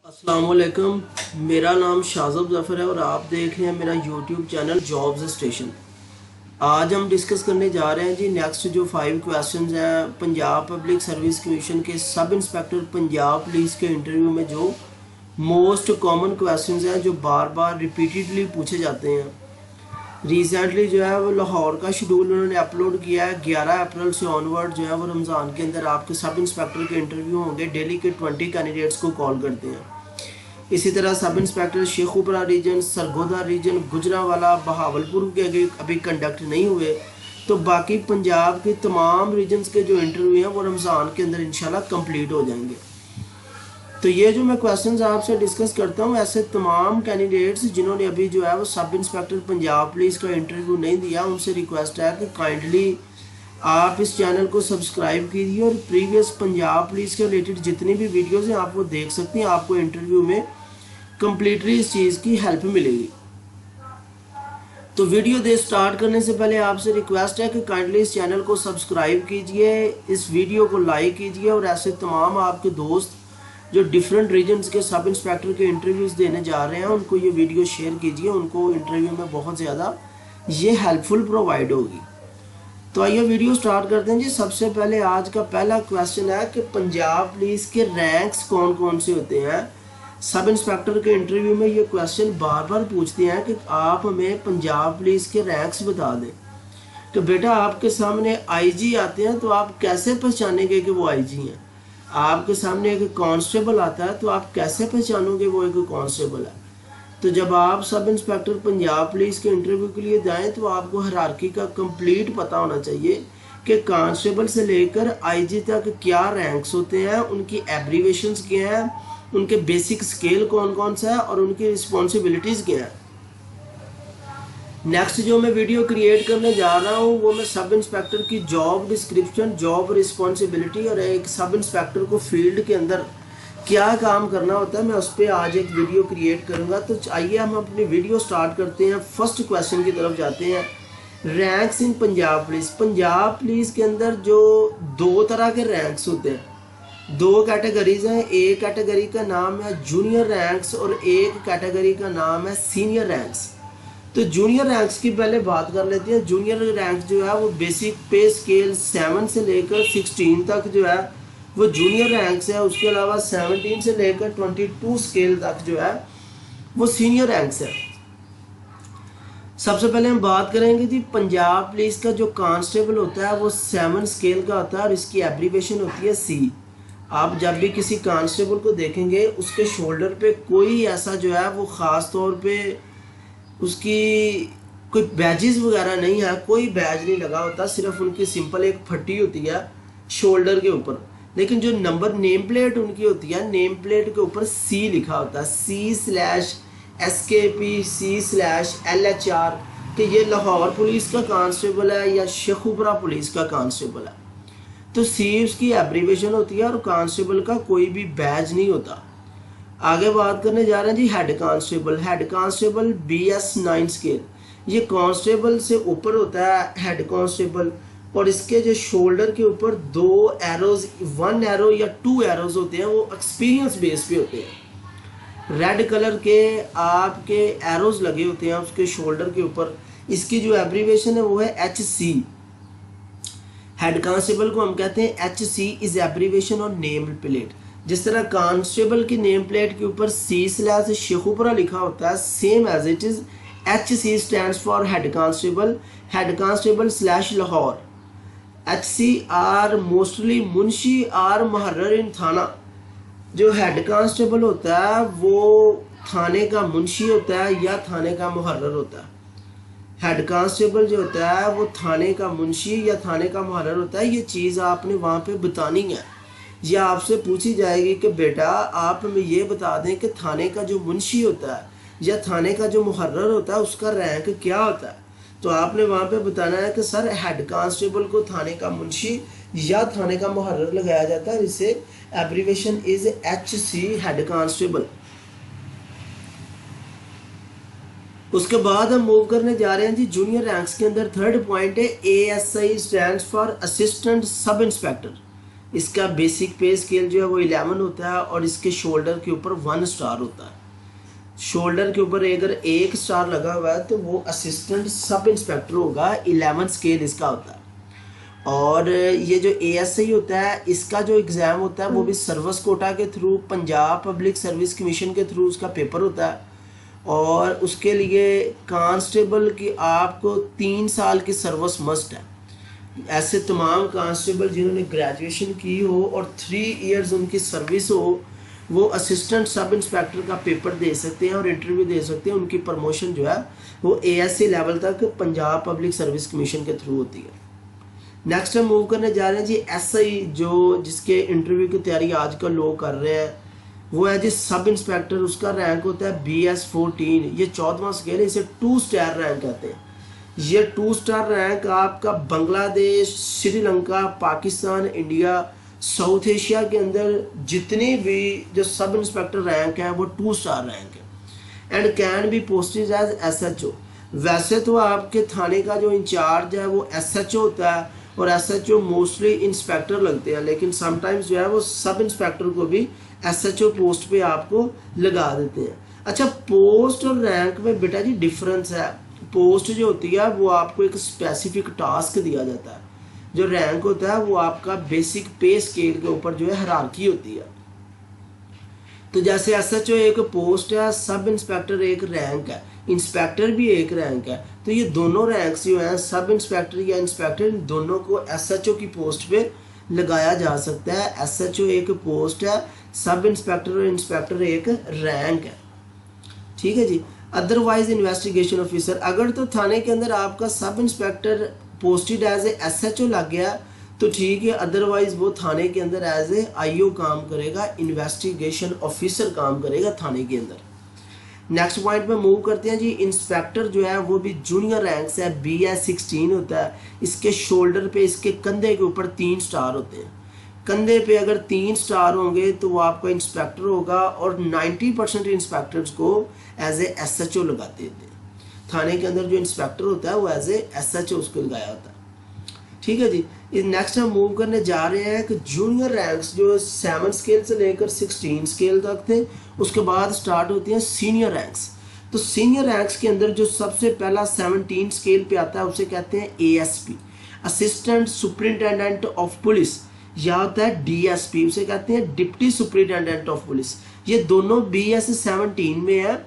अस्सलामुअलैकुम। मेरा नाम शाज़ब ज़फ़र है और आप देख रहे हैं मेरा यूट्यूब चैनल जॉब्स स्टेशन। आज हम डिस्कस करने जा रहे हैं जी नेक्स्ट जो 5 क्वेश्चंस हैं पंजाब पब्लिक सर्विस कमीशन के सब इंस्पेक्टर पंजाब पुलिस के इंटरव्यू में जो मोस्ट कॉमन क्वेश्चंस हैं जो बार बार रिपीटेडली पूछे जाते हैं। रिसेंटली जो है वो लाहौर का शेड्यूल उन्होंने अपलोड किया है। 11 अप्रैल से ऑनवर्ड जो है वो रमज़ान के अंदर आपके सब इंस्पेक्टर के इंटरव्यू होंगे। डेली के 20 कैंडिडेट्स को कॉल करते हैं। इसी तरह sub inspector Sheikhupura region, Sargodha region, Gujranwala, Bahawalpur के अभी कंडक्ट नहीं हुए, तो बाकी पंजाब के तमाम रीजन्स के जो इंटरव्यू हैं वो रमज़ान के अंदर इंशाल्लाह कंप्लीट हो जाएंगे। तो ये जो मैं क्वेश्चंस आपसे डिस्कस करता हूँ, ऐसे तमाम कैंडिडेट्स जिन्होंने अभी जो है वो सब इंस्पेक्टर पंजाब पुलिस का इंटरव्यू नहीं दिया, उनसे रिक्वेस्ट है कि काइंडली आप इस चैनल को सब्सक्राइब कीजिए और प्रीवियस पंजाब पुलिस के रिलेटेड जितनी भी वीडियोज़ हैं आप वो देख सकते हैं। आपको इंटरव्यू में कम्प्लीटली इस चीज़ की हेल्प मिलेगी। तो वीडियो स्टार्ट करने से पहले आपसे रिक्वेस्ट है कि काइंडली इस चैनल को सब्सक्राइब कीजिए, इस वीडियो को लाइक कीजिए और ऐसे तमाम आपके दोस्त जो डिफरेंट रीजन्स के सब इंस्पेक्टर के इंटरव्यूज़ देने जा रहे हैं उनको ये वीडियो शेयर कीजिए। उनको इंटरव्यू में बहुत ज़्यादा ये हेल्पफुल प्रोवाइड होगी। तो आइए वीडियो स्टार्ट करते हैं जी। सबसे पहले आज का पहला क्वेश्चन है कि पंजाब पुलिस के रैंक्स कौन कौन से होते हैं। सब इंस्पेक्टर के इंटरव्यू में ये क्वेश्चन बार बार पूछते हैं कि आप हमें पंजाब पुलिस के रैंक्स बता दें। तो बेटा आपके सामने आईजी आते हैं तो आप कैसे पहचानेंगे कि वो आईजी हैं। आपके सामने एक कांस्टेबल आता है तो आप कैसे पहचानोगे वो एक कांस्टेबल है। तो जब आप सब इंस्पेक्टर पंजाब पुलिस के इंटरव्यू के लिए जाएं तो आपको हायरार्की का कंप्लीट पता होना चाहिए कि कांस्टेबल से लेकर आईजी तक क्या रैंक्स होते हैं, उनकी एब्रीवेशंस क्या हैं, उनके बेसिक स्केल कौन कौन सा है और उनकी रिस्पॉन्सिबिलिटीज़ क्या है। नेक्स्ट जो मैं वीडियो क्रिएट करने जा रहा हूँ वो मैं सब इंस्पेक्टर की जॉब डिस्क्रिप्शन, जॉब रिस्पॉन्सिबिलिटी और एक सब इंस्पेक्टर को फील्ड के अंदर क्या काम करना होता है मैं उस पर आज एक वीडियो क्रिएट करूँगा। तो आइए हम अपनी वीडियो स्टार्ट करते हैं। फर्स्ट क्वेश्चन की तरफ जाते हैं। Ranks in Punjab police. Punjab police के अंदर जो दो तरह के रैंक्स होते हैं, दो कैटेगरीज हैं। एक कैटेगरी का नाम है जूनियर रैंक्स और एक कैटेगरी का नाम है सीनियर रैंक्स। तो जूनियर रैंक्स की पहले बात कर लेते हैं। जूनियर रैंक्स जो है वो बेसिक पे स्केल 7 से लेकर 16 तक जो है वो जूनियर रैंक्स है। उसके अलावा 17 से लेकर 22 स्केल तक जो है वो सीनियर रैंक्स है। सबसे पहले हम बात करेंगे जी पंजाब पुलिस का जो कांस्टेबल होता है वो 7 स्केल का होता है और इसकी एब्रीवेशन होती है सी। आप जब भी किसी कांस्टेबल को देखेंगे उसके शोल्डर पे कोई ऐसा जो है वो ख़ास तौर पे उसकी कोई बैजेस वगैरह नहीं है, कोई बैज नहीं लगा होता, सिर्फ उनकी सिंपल एक फट्टी होती है शोल्डर के ऊपर। लेकिन जो नंबर नेम प्लेट उनकी होती है, नेम प्लेट के ऊपर सी लिखा होता है, C/SKP, C/LHR, कि ये लाहौर पुलिस का कांस्टेबल है या शेखुपुरा पुलिस का कांस्टेबल है। तो सी उसकी एब्रीवेशन होती है और कांस्टेबल का कोई भी बैज नहीं होता। आगे बात करने जा रहे हैं जी head constable. Head constable BS 9 scale, ये कांस्टेबल से ऊपर होता है हेड कांस्टेबल और इसके जो शोल्डर के ऊपर 2 एरोज, 1 एरो या 2 एरोज होते हैं, वो एक्सपीरियंस बेस पे होते हैं। रेड कलर के आपके एरोज लगे होते हैं उसके शोल्डर के ऊपर। इसकी जो एब्रीवेशन है वो है HC। हेड कांस्टेबल को हम कहते हैं HC is abbreviation on name plate. जिस तरह कांस्टेबल की नेम प्लेट के ऊपर C/शेखुपुरा लिखा होता है, same as it is HC stands for head constable / Lahore. HC are mostly मुंशी आर मुहर्रर इन थाना। जो हेड कांस्टेबल होता है वो थाने का मुंशी होता है या थाने का मुहर्रर होता है। हेड कांस्टेबल जो होता है वो थाने का मुंशी या थाने का मुहर्रर होता है। ये चीज़ आपने वहाँ पे बतानी है। या आपसे पूछी जाएगी कि बेटा आप हमें ये बता दें कि थाने का जो मुंशी होता है या थाने का जो मुहर्रर होता है उसका रैंक क्या होता है। तो आपने वहाँ पे बताना है कि सर हेड कांस्टेबल को थाने का मुंशी या थाने का मुहर्रर लगाया जाता है, इसे abbreviation is HC head constable. उसके बाद हम मूव करने जा रहे हैं जी जूनियर रैंक्स के अंदर। थर्ड पॉइंट है ASI stands for assistant sub inspector. इसका बेसिक पे स्केल जो है वो 11 होता है और इसके शोल्डर के ऊपर 1 स्टार होता है। शोल्डर के ऊपर अगर 1 स्टार लगा हुआ है तो वो असिस्टेंट सब इंस्पेक्टर होगा, 11 स्केल इसका होता है। और ये जो ASI होता है इसका जो एग्ज़ाम होता है वो भी सर्विस कोटा के through, Punjab public service commission के थ्रू उसका पेपर होता है। और उसके लिए कांस्टेबल की आपको 3 साल की सर्विस मस्ट है। ऐसे तमाम कांस्टेबल जिन्होंने ग्रेजुएशन की हो और 3 इयर्स उनकी सर्विस हो, वो असिस्टेंट सब इंस्पेक्टर का पेपर दे सकते हैं और इंटरव्यू दे सकते हैं। उनकी प्रमोशन जो है वो ASI लेवल तक पंजाब पब्लिक सर्विस कमीशन के थ्रू होती है। नेक्स्ट हम मूव करने जा रहे हैं जी SI, जो जिसके इंटरव्यू की तैयारी आजकल लोग कर रहे हैं, वो है जी सब इंस्पेक्टर। उसका रैंक होता है BS14। ये 14वां स्केल है, इसे 2 स्टार रैंक कहते हैं। ये 2 स्टार रैंक आपका Bangladesh, Sri Lanka, Pakistan, India, south Asia के अंदर जितने भी जो सब इंस्पेक्टर रैंक है वो 2 स्टार रैंक है। And can be posted as SHO। वैसे तो आपके थाने का जो इंचार्ज है वो SHO होता है और SHO मोस्टली इंस्पेक्टर लगते हैं, लेकिन समटाइम्स जो है वो सब इंस्पेक्टर को भी SHO पोस्ट पे आपको लगा देते हैं। अच्छा, पोस्ट और रैंक में बेटा जी डिफरेंस है। पोस्ट जो होती है वो आपको एक स्पेसिफिक टास्क दिया जाता है, जो रैंक होता है वो आपका बेसिक पे स्केल के ऊपर जो है हायरार्की होती है। तो जैसे SHO एक पोस्ट है, सब इंस्पेक्टर एक रैंक है, इंस्पेक्टर भी एक रैंक है। तो ये दोनों रैंक्स जो हैं, सब इंस्पेक्टर या इंस्पेक्टर, इन दोनों को SHO की पोस्ट पे लगाया जा सकता है। SHO एक पोस्ट है, सब इंस्पेक्टर और इंस्पेक्टर एक रैंक है। ठीक है जी। अदरवाइज इन्वेस्टिगेशन ऑफिसर, अगर तो थाने के अंदर आपका sub inspector posted as a SHO लग गया तो ठीक है, अदरवाइज वो थाने के अंदर एज ए IO काम करेगा, इन्वेस्टिगेशन ऑफिसर काम करेगा थाने के अंदर। नेक्स्ट पॉइंट पे मूव करते हैं जी। इंस्पेक्टर जो है वो भी जूनियर रैंक से है, BS16 होता है। इसके शोल्डर पे, इसके कंधे के ऊपर 3 स्टार होते हैं। कंधे पे अगर 3 स्टार होंगे तो वो आपका इंस्पेक्टर होगा और 90% इंस्पेक्टर्स को एज ए SHO लगाते थे। थाने के अंदर जो इंस्पेक्टर होता है वो एज ए SHO उसको लगाया होता है। ठीक है जी। नेक्स्ट हम मूव करने जा रहे हैं कि जूनियर रैंक्स जो 7 स्केल से लेकर 16 स्केल तक थे, उसके बाद स्टार्ट होती हैं सीनियर रैंक्स। तो सीनियर रैंक्स के अंदर जो सबसे पहला 17 स्केल पे आता है उसे कहते हैं ASP, assistant superintendent of police, या होता है DSP, उसे कहते हैं डिप्टी सुपरिटेंडेंट ऑफ पुलिस। ये दोनों BS17 में है,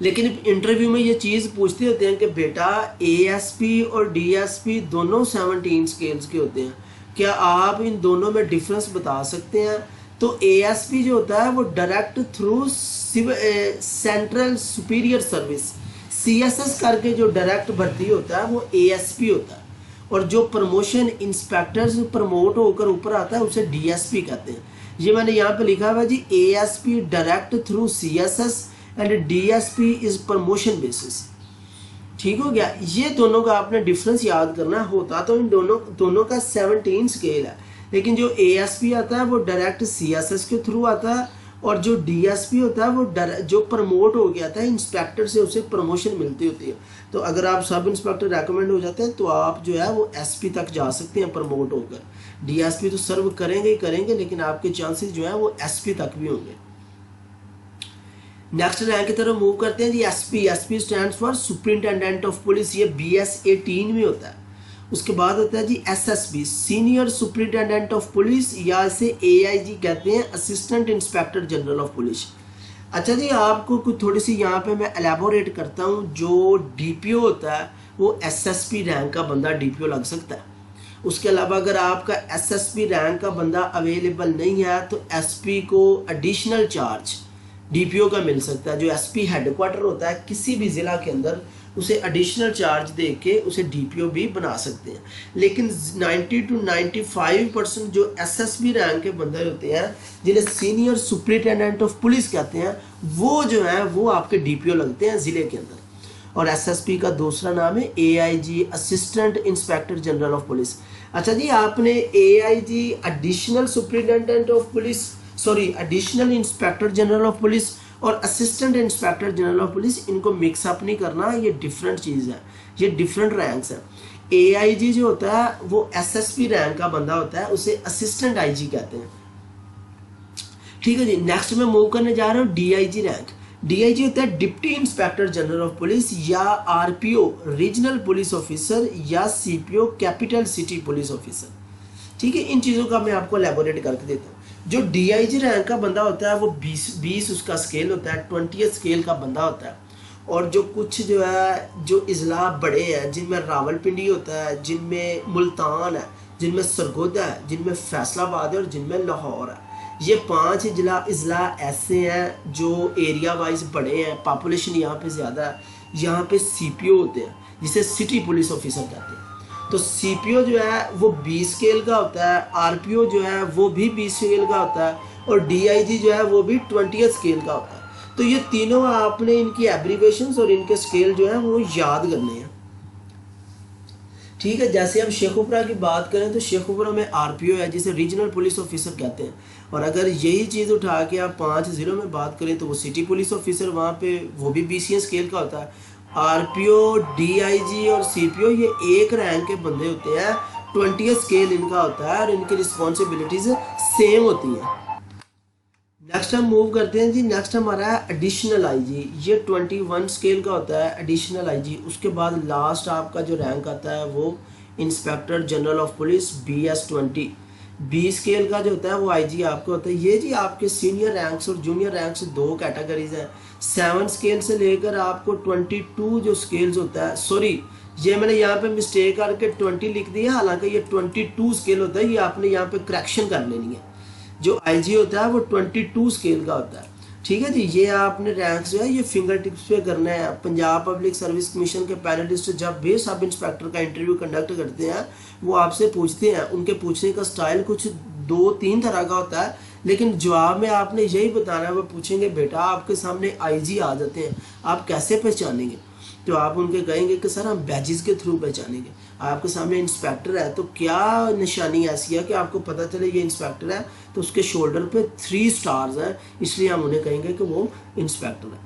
लेकिन इंटरव्यू में ये चीज़ पूछते होते हैं कि बेटा ASP और DSP दोनों 17 स्केल्स के होते हैं, क्या आप इन दोनों में डिफरेंस बता सकते हैं? तो ASP जो होता है वो direct through central superior service, CSS करके जो डायरेक्ट भर्ती होता है वो ASP होता है। और जो प्रमोशन इंस्पेक्टर से प्रमोट होकर ऊपर आता है उसे DSP कहते हैं। ये मैंने यहाँ पे लिखा हुआ है जी, ASP direct through CSS and DSP is promotion basis. ठीक हो गया। ये दोनों का आपने डिफरेंस याद करना होता तो इन दोनों का 17 स्केल है, लेकिन जो ASP आता है वो डायरेक्ट CSS के थ्रू आता है और जो DSP होता है वो जो प्रमोट हो गया था इंस्पेक्टर से, उसे प्रमोशन मिलती होती है। तो अगर आप सब इंस्पेक्टर रेकमेंड हो जाते हैं तो आप जो है वो SP तक जा सकते हैं प्रमोट होकर। DSP तो सर्व करेंगे ही करेंगे, लेकिन आपके चांसेस जो है वो SP तक भी होंगे। नेक्स्ट रैंक की तरफ मूव करते हैं जी। SP stands for superintendent of police, ये BS18 में होता है। उसके बाद होता है जी SSB, senior superintendent of police, या इसे AIG कहते हैं, assistant inspector general of police. अच्छा जी, आपको कुछ थोड़ी सी यहाँ पे मैं एलेबोरेट करता हूँ। जो DPO होता है वो SSP रैंक का बंदा DPO लग सकता है। उसके अलावा अगर आपका SSP रैंक का बंदा अवेलेबल नहीं है तो SP को एडिशनल चार्ज DPO का मिल सकता है। जो SP हेडक्वार्टर होता है किसी भी ज़िला के अंदर, उसे एडिशनल चार्ज दे के उसे DPO भी बना सकते हैं। लेकिन 90 to 95% जो SSB रैंक के बंदे होते हैं, जिन्हें सीनियर सुपरिटेंडेंट ऑफ पुलिस कहते हैं, वो जो है वो आपके DPO लगते हैं ज़िले के अंदर। और SSP का दूसरा नाम है AIG, assistant inspector general of police. अच्छा जी, आपने AIG additional superintendent of police, additional inspector general of police और assistant inspector general of police, इनको मिक्सअप नहीं करना, ये डिफरेंट चीज़ है, ये डिफरेंट रैंक्स हैं। AIG जो होता है वो SSP रैंक का बंदा होता है, उसे असिस्टेंट IG कहते हैं। ठीक है जी, नेक्स्ट मैं मूव करने जा रहा हूँ DIG रैंक। DIG होता है deputy inspector general of police, या RPO रीजनल पुलिस ऑफिसर, या CPO capital city police officer. ठीक है, इन चीज़ों का मैं आपको एलेबोरेट करके देता हूँ। जो DIG रैंक का बंदा होता है वो 20 उसका स्केल होता है, 20th स्केल का बंदा होता है। और जो कुछ जो है जो इजला बड़े हैं, जिनमें रावलपिंडी होता है, जिनमें मुल्तान है, जिनमें सरगोदा है, जिनमें फैसलाबाद है और जिनमें लाहौर है, ये 5 इजला ऐसे हैं जो एरिया वाइज बड़े हैं, पॉपुलेशन यहाँ पे ज़्यादा है। यहाँ पे CPO होते हैं जिसे सिटी पुलिस ऑफिसर कहते हैं। तो CPO जो है वो 20 स्केल का होता है, RPO जो है वो भी 20 स्केल का होता है, और DIG जो है वो भी 20th स्केल का होता है। तो ये तीनों आपने इनकी एब्रीवेशंस और इनके स्केल जो है वो याद करने हैं। ठीक है, जैसे हम शेखुपुरा की बात करें तो शेखुपुरा में RPO है जिसे रीजनल पुलिस ऑफिसर कहते हैं। और अगर यही चीज़ उठा के आप 5 ज़िलों में बात करें तो वो सिटी पुलिस ऑफिसर वहाँ पे वो भी 20 स्केल का होता है। RPO, DIG और CPO ये एक रैंक के बंदे होते हैं, 20th स्केल इनका होता है और इनकी रिस्पॉन्सिबिलिटीज सेम होती हैं। नेक्स्ट हम मूव करते हैं जी, नेक्स्ट हमारा है एडिशनल IG। ये 21 स्केल का होता है एडिशनल IG। उसके बाद लास्ट आपका जो रैंक आता है वो inspector general of police BS20। 20 scale का जो होता है वो IG आपका होता है। ये जी आपके सीनियर रैंक्स और जूनियर रैंक्स 2 कैटेगरीज हैं। 7 स्केल से लेकर आपको 22 जो स्केल्स होता है, सॉरी ये मैंने यहाँ पे मिस्टेक करके 20 लिख दिया, हालांकि ये 22 स्केल होता है, ये आपने यहाँ पे करेक्शन कर लेनी है। जो IG होता है वो 22 स्केल का होता है। ठीक है जी, ये आपने रैंक जो है ये फिंगर टिप्स पे करना है। पंजाब पब्लिक सर्विस कमीशन के पैनलिस्ट जब भी सब इंस्पेक्टर का इंटरव्यू कंडक्ट करते हैं वो आपसे पूछते हैं, उनके पूछने का स्टाइल कुछ 2-3 तरह का होता है, लेकिन जवाब में आपने यही बताना है। वो पूछेंगे बेटा आपके सामने IG आ जाते हैं, आप कैसे पहचानेंगे? तो आप उनके कहेंगे कि सर हम बैजेस के थ्रू पहचानेंगे। आपके सामने इंस्पेक्टर है तो क्या निशानी ऐसी है कि आपको पता चले ये इंस्पेक्टर है, तो उसके शोल्डर पे 3 स्टार्स हैं, इसलिए हम उन्हें कहेंगे कि वो इंस्पेक्टर है।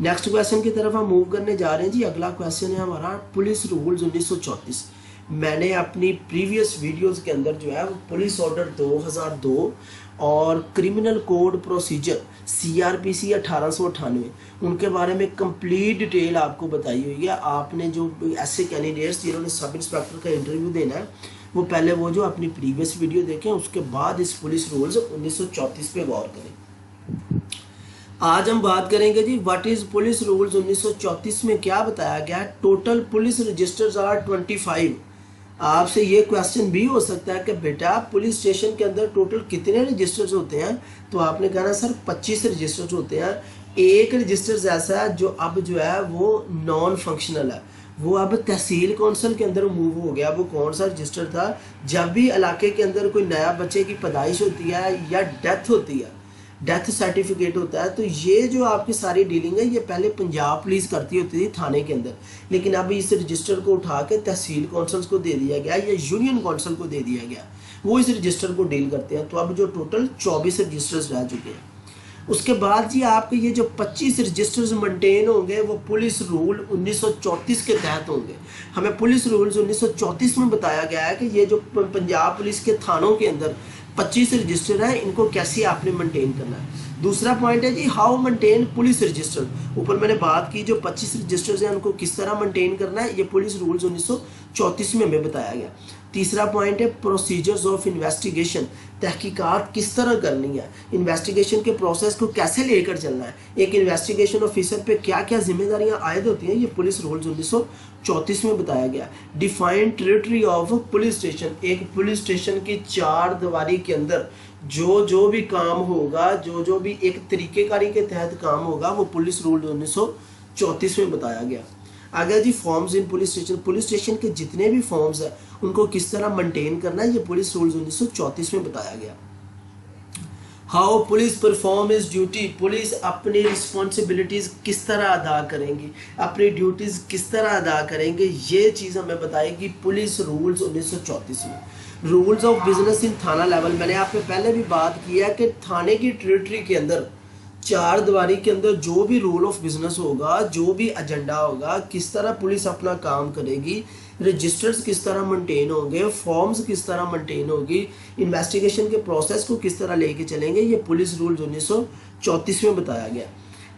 नेक्स्ट क्वेश्चन की तरफ हम मूव करने जा रहे हैं जी। अगला क्वेश्चन है हमारा पुलिस रूल्स 1934। मैंने अपनी प्रीवियस वीडियोस के अंदर जो है वो पुलिस ऑर्डर 2002 और क्रिमिनल कोड प्रोसीजर CRPC 1898 उनके बारे में कंप्लीट डिटेल आपको बताई हुई है। आपने जो ऐसे कैंडिडेट्स जिन्होंने सब इंस्पेक्टर का इंटरव्यू देना है वो पहले वो जो अपनी प्रीवियस वीडियो देखें, उसके बाद इस पुलिस रूल्स 1934 पे गौर करें। आज हम बात करेंगे जी व्हाट इज पुलिस रूल्स 1934 में क्या बताया गया है। Total police registers are 25। आपसे ये क्वेश्चन भी हो सकता है कि बेटा पुलिस स्टेशन के अंदर टोटल कितने रजिस्टर्स होते हैं, तो आपने कहना सर 25 रजिस्टर्स होते हैं। एक रजिस्टर्स ऐसा है जो अब जो है वो नॉन फंक्शनल है, वो अब तहसील कौंसिल के अंदर मूव हो गया। वो कौन सा रजिस्टर था? जब भी इलाके के अंदर कोई नया बच्चे की पैदाइश होती है या डेथ होती है, डेथ सर्टिफिकेट होता है, तो ये जो आपकी सारी डीलिंग है ये पहले पंजाब पुलिस करती होती थी थाने के अंदर, लेकिन अब इस रजिस्टर को उठा के तहसील कौंसिल्स को दे दिया गया या यूनियन कौंसिल को दे दिया गया, वो इस रजिस्टर को डील करते हैं। तो अब जो टोटल 24 रजिस्टर्स रह चुके हैं। उसके बाद जी आपके ये जो 25 रजिस्टर्स मेंटेन होंगे वो पुलिस रूल 1934 के तहत होंगे। हमें पुलिस रूल्स 1934 में बताया गया है कि ये जो पंजाब पुलिस के थानों के अंदर 25 रजिस्टर है, इनको कैसे आपने मेंटेन करना है। दूसरा पॉइंट है जी हाउ मेंटेन पुलिस रजिस्टर। ऊपर मैंने बात की जो 25 रजिस्टर्स हैं उनको किस तरह मेंटेन करना है, ये पुलिस रूल्स 1934 में हमें बताया गया। तीसरा पॉइंट है प्रोसीजर्स ऑफ इन्वेस्टिगेशन, तहकीकात किस तरह करनी है, इन्वेस्टिगेशन के प्रोसेस को कैसे लेकर चलना है, एक इन्वेस्टिगेशन ऑफिसर पे क्या क्या जिम्मेदारियां आयद होती हैं, ये पुलिस रूल्स 1934 में बताया गया। Defined territory of police station, एक पुलिस स्टेशन की 4 दीवारी के अंदर जो भी काम होगा, जो भी एक तरीकेकारी के तहत काम होगा, वो पुलिस रूल 1934 में बताया गया। आगे जी forms in police station, police station के जितने भी फॉर्म्स हैं उनको किस तरह मेंटेन करना है, ये पुलिस रूल्स 1934 में बताया गया। How police perform is duty, police अपनी रिस्पॉन्सिबिलिटीज किस तरह अदा करेंगी, अपनी ड्यूटीज किस तरह अदा करेंगे, ये चीज़ हमें बताएगी पुलिस रूल्स 1934 में। रूल्स ऑफ बिजनेस इन थाना लेवल, मैंने आप पे पहले भी बात की है कि थाने की टेरिटरी के अंदर चार दीवारी के अंदर जो भी रूल ऑफ बिजनेस होगा, जो भी एजेंडा होगा, किस तरह पुलिस अपना काम करेगी, रजिस्टर्स किस तरह मेंटेन होंगे, फॉर्म्स किस तरह मेंटेन होगी, इन्वेस्टिगेशन के प्रोसेस को किस तरह लेके चलेंगे, ये पुलिस रूल 1934 में बताया गया।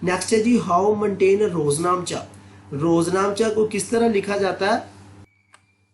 नेक्स्ट है जी हाउ मेंटेन रोजनामचा। रोजनामचा को किस तरह लिखा जाता है,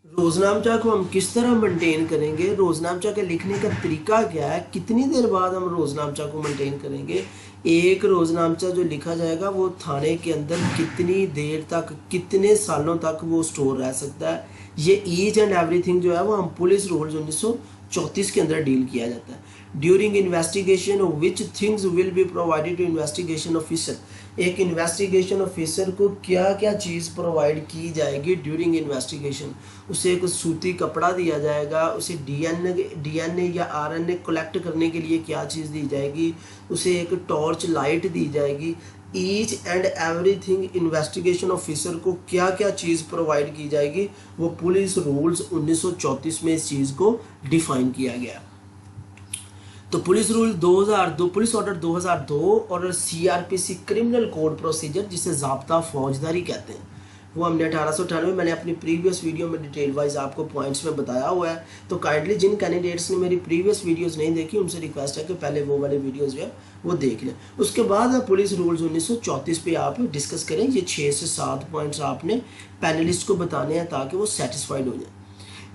रोजनामचा को हम किस तरह मेंटेन करेंगे, रोजनामचा के लिखने का तरीका क्या है, कितनी देर बाद हम रोजनामचा को मेंटेन करेंगे, एक रोजनामचा जो लिखा जाएगा वो थाने के अंदर कितनी देर तक, कितने सालों तक वो स्टोर रह सकता है, ये ईच एंड एवरीथिंग जो है वो हम पुलिस रूल्स 1934 के अंदर डील किया जाता है। During investigation which things will be provided to investigation officer. एक इन्वेस्टिगेशन ऑफिसर को क्या क्या चीज़ प्रोवाइड की जाएगी ड्यूरिंग इन्वेस्टिगेशन। उसे एक सूती कपड़ा दिया जाएगा, उसे डीएनए या आरएनए कलेक्ट करने के लिए क्या चीज़ दी जाएगी, उसे एक टॉर्च लाइट दी जाएगी। Each and everything investigation officer को क्या क्या चीज़ प्रोवाइड की जाएगी, वो पुलिस रूल्स 1934 में इस चीज़ को डिफाइन किया गया। तो पुलिस रूल 2002, पुलिस ऑर्डर 2002 और सीआरपीसी क्रिमिनल कोड प्रोसीजर जिसे ज़ाब्ता फौजदारी कहते हैं, वो हमने 1898 मैंने अपनी प्रीवियस वीडियो में डिटेल वाइज आपको पॉइंट्स में बताया हुआ है। तो काइंडली जिन कैंडिडेट्स ने मेरी प्रीवियस वीडियोस नहीं देखी उनसे रिक्वेस्ट है कि पहले वो वाले वीडियोस जो है वो देख लें, उसके बाद पुलिस रूल्स 1934 पे आप डिस्कस करें। ये 6 से 7 पॉइंट्स आपने पैनलिस्ट को बताने हैं ताकि वो सेटिस्फाइड हो जाए।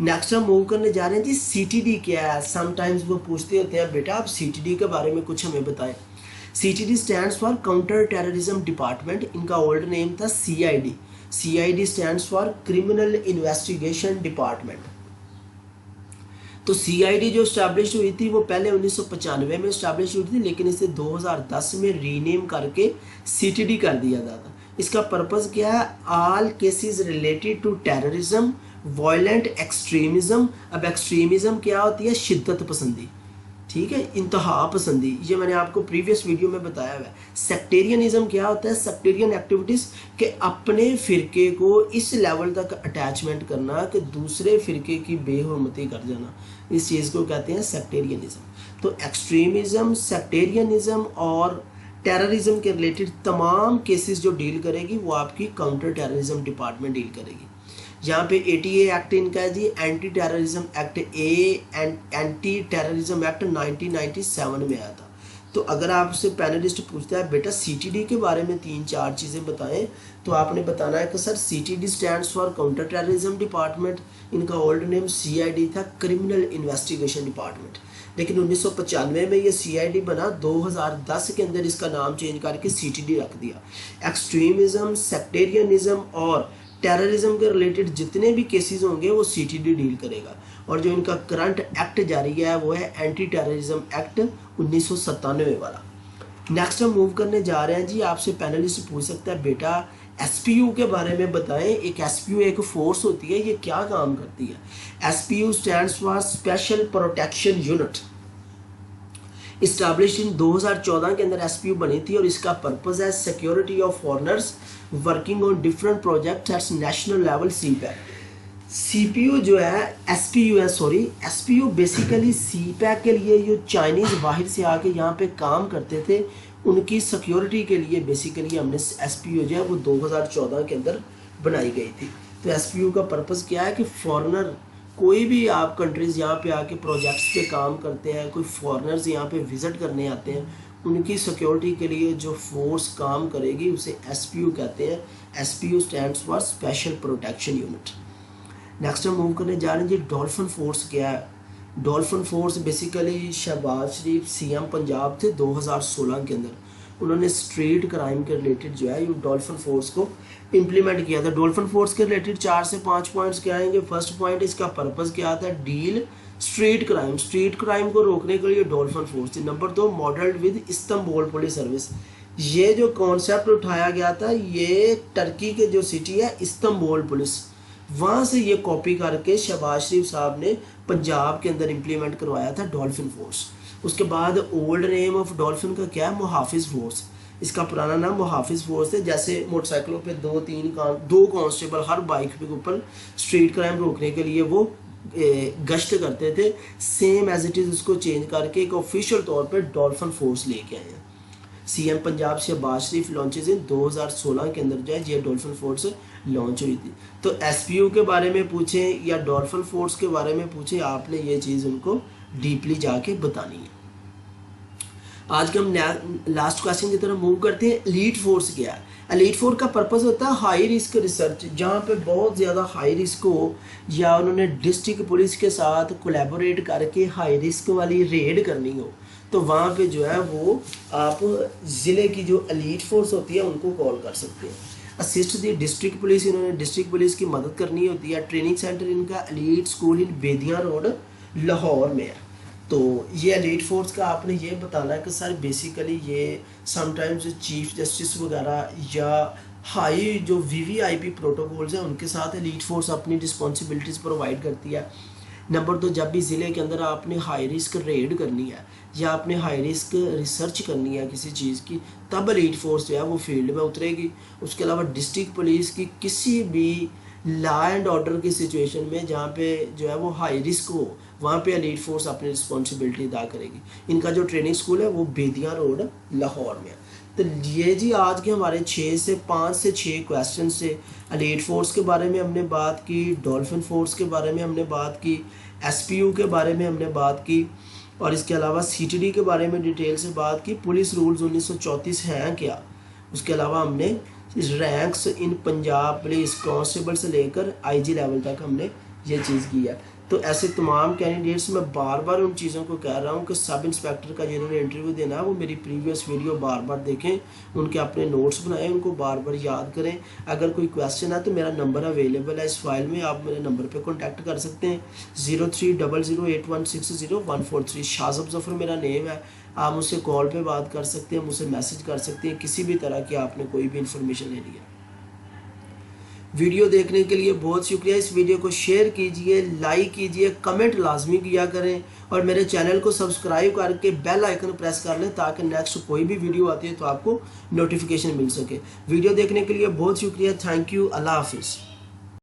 नेक्स्ट हम मूव करने जा रहे हैं जी सीटीडी क्या है। समटाइम्स वो पूछते होते हैं बेटा आप सीटीडी के बारे में कुछ हमें बताएं। CTD stands for counter terrorism department, इनका ओल्ड नेम था CID. CID stands for criminal investigation department. तो सीआईडी जो स्टैब्लिश हुई थी वो पहले 1995 में स्टैब्लिश हुई थी, लेकिन इसे 2010 में रीनेम करके सीटीडी कर दिया था। इसका पर्पस क्या है, all cases related to terrorism, violent extremism. अब एक्सट्रीमिज्म क्या होती है, शिद्दत पसंदी, ठीक है, इंतहा पसंदी, ये मैंने आपको प्रीवियस वीडियो में बताया हुआ है। सेक्टेरियनिज्म क्या होता है, सेक्टेरियन एक्टिविटीज़ के अपने फ़िरके को इस लेवल तक अटैचमेंट करना कि दूसरे फ़िरके की बेहुरमती कर जाना, इस चीज़ को कहते हैं सेक्टेरियनिज्म। तो एक्सट्रीमिज्म, सेक्टेरियनिज्म और टेररिज्म के रिलेटेड तमाम केसेस जो डील करेगी वो आपकी काउंटर टेररिज्म डिपार्टमेंट डील करेगी। यहाँ पे ATA एक्ट इनका है जी, anti terrorism act and anti terrorism act 1997 में आया था। तो अगर आपसे पैनलिस्ट पूछता है बेटा सीटीडी के बारे में 3-4 चीज़ें बताएं, तो आपने बताना है कि sir CTD stands for counter terrorism department, इनका ओल्ड नेम सीआईडी था, क्रिमिनल इन्वेस्टिगेशन डिपार्टमेंट। लेकिन 1995 में ये सीआईडी बना, 2010 के अंदर इसका नाम चेंज करके सीटीडी रख दिया। एक्सट्रीमिज्म, सेक्टेरियनिज्म और टेररिज्म के रिलेटेड जितने भी केसेस होंगे वो सीटीडी डील करेगा। और जो इनका करंट एक्ट जारी है वो है एंटी टेररिज्म एक्ट 1997 वाला। नेक्स्ट हम मूव करने जा रहे हैं जी, आपसे पैनलिस्ट पूछ सकता है बेटा एसपीयू के बारे में बताएं। एक एसपीयू एक फोर्स होती है, ये क्या काम करती है। SPU stands for special protection unit. Establish in 2014 के अंदर एसपीयू बनी थी और इसका पर्पस है security of foreigners working on different project at national level. CPU जो है एसपीयू है, सॉरी एसपीयू बेसिकली सीपैक के लिए जो चाइनीज़ बाहर से आके यहाँ पे काम करते थे उनकी सिक्योरिटी के लिए बेसिकली हमने एसपीयू जो है वो 2014 के अंदर बनाई गई थी। तो एसपीयू का पर्पस क्या है कि फॉरेनर, कोई भी आप कंट्रीज़ यहाँ पे आके प्रोजेक्ट्स पे काम करते हैं, कोई फॉरेनर्स यहाँ पे विज़िट करने आते हैं, उनकी सिक्योरिटी के लिए जो फोर्स काम करेगी उसे एसपीयू कहते हैं। SPU stands for special protection unit. Next हम मूव करने जा रहे हैं जी डॉल्फिन फोर्स क्या है। डॉल्फिन फोर्स बेसिकली शहबाज शरीफ सीएम पंजाब थे 2016 के अंदर, उन्होंने स्ट्रीट क्राइम के रिलेटेड जो है ये डॉल्फिन फोर्स को इम्प्लीमेंट किया था। डॉल्फिन फोर्स के रिलेटेड 4 से 5 पॉइंट्स क्या आएंगे। फर्स्ट पॉइंट, इसका पर्पस क्या था, deal street crime, street crime को रोकने के लिए डॉल्फिन फोर्स थी। Number 2, modelled with Istanbul police service. ये जो कॉन्सेप्ट उठाया गया था ये टर्की के जो सिटी है इस्तांबुल पुलिस, वहाँ से ये कॉपी करके शहबाज शरीफ साहब ने पंजाब के अंदर इम्प्लीमेंट करवाया था डॉल्फिन फोर्स। उसके बाद ओल्ड नेम ऑफ डॉल्फिन का क्या है, मुहाफिज फोर्स। इसका पुराना नाम मुहाफिज फोर्स है। जैसे मोटरसाइकिलों पे 2 कांस्टेबल हर बाइक के ऊपर स्ट्रीट क्राइम रोकने के लिए वो गश्त करते थे, सेम एज इट इज़ उसको चेंज करके एक ऑफिशियल तौर पे डॉल्फिन फोर्स लेके आए हैं। सीएम पंजाब शहबाज शरीफ लॉन्चेज इन 2016 के अंदर जो है ये डॉल्फिन फोर्स लॉन्च हुई थी। तो एसपीयू के बारे में पूछें या डॉल्फिन फोर्स के बारे में पूछें, आपने ये चीज़ उनको डीपली जाके बतानी है। आज के हम लास्ट क्वेश्चन की तरफ मूव करते हैं। एलीट फोर्स क्या है? एलीट फोर्स का पर्पस होता है हाई रिस्क रिसर्च, जहाँ पे बहुत ज़्यादा हाई रिस्क हो या उन्होंने डिस्ट्रिक्ट पुलिस के साथ कोलैबोरेट करके हाई रिस्क वाली रेड करनी हो, तो वहाँ पे जो है वो आप ज़िले की जो एलीट फोर्स होती है उनको कॉल कर सकते हैं। असिस्ट दी डिस्ट्रिक्ट पुलिस, इन्होंने डिस्ट्रिक्ट पुलिस की मदद करनी होती है। ट्रेनिंग सेंटर इनका elite school in Bedian road Lahore में है। तो ये एलीट फोर्स का आपने ये बताना है कि सर बेसिकली ये समटाइम्स चीफ जस्टिस वगैरह या हाई जो वीवीआईपी प्रोटोकॉल्स हैं उनके साथ एलीट फोर्स अपनी रिस्पॉन्सिबिलिटीज़ प्रोवाइड करती है। नंबर 2, जब भी ज़िले के अंदर आपने हाई रिस्क रेड करनी है या आपने हाई रिस्क रिसर्च करनी है किसी चीज़ की, तब एलीट फोर्स जो है वो फील्ड में उतरेगी। उसके अलावा डिस्ट्रिक्ट पुलिस की किसी भी लॉ एंड ऑर्डर की सिचुएशन में जहाँ पे जो है वो हाई रिस्क हो, वहाँ पे एलीट फोर्स अपनी रिस्पॉन्सिबिलिटी अदा करेगी। इनका जो ट्रेनिंग स्कूल है वो बेदिया रोड लाहौर में है। तो ये जी आज के हमारे 5 से 6 क्वेश्चन से एलीट फोर्स के बारे में हमने बात की, डॉल्फिन फोर्स के बारे में हमने बात की, एसपीयू के बारे में हमने बात की, और इसके अलावा सीटीडी के बारे में डिटेल से बात की। पुलिस रूल्स 1934 हैं क्या, उसके अलावा हमने ranks in Punjab police constable से लेकर आईजी लेवल तक हमने ये चीज़ की है। तो ऐसे तमाम कैंडिडेट्स मैं बार बार उन चीज़ों को कह रहा हूँ कि सब इंस्पेक्टर का जिन्होंने इंटरव्यू देना है वो मेरी प्रीवियस वीडियो बार बार देखें, उनके अपने नोट्स बनाएं, उनको बार बार याद करें। अगर कोई क्वेश्चन है तो मेरा नंबर अवेलेबल है इस फाइल में, आप मेरे नंबर पे कांटेक्ट कर सकते हैं 030081600143। शाहज़ब ज़फ़र मेरा नेम है। आप मुझसे कॉल पे बात कर सकते हैं, मुझसे मैसेज कर सकते हैं, किसी भी तरह की आपने कोई भी इंफॉर्मेशन लेनी है। वीडियो देखने के लिए बहुत शुक्रिया। इस वीडियो को शेयर कीजिए, लाइक कीजिए, कमेंट लाजमी किया करें और मेरे चैनल को सब्सक्राइब करके बेल आइकन प्रेस कर लें ताकि नेक्स्ट कोई भी वीडियो आती है तो आपको नोटिफिकेशन मिल सके। वीडियो देखने के लिए बहुत शुक्रिया। Thank you. अल्लाह हाफिज़।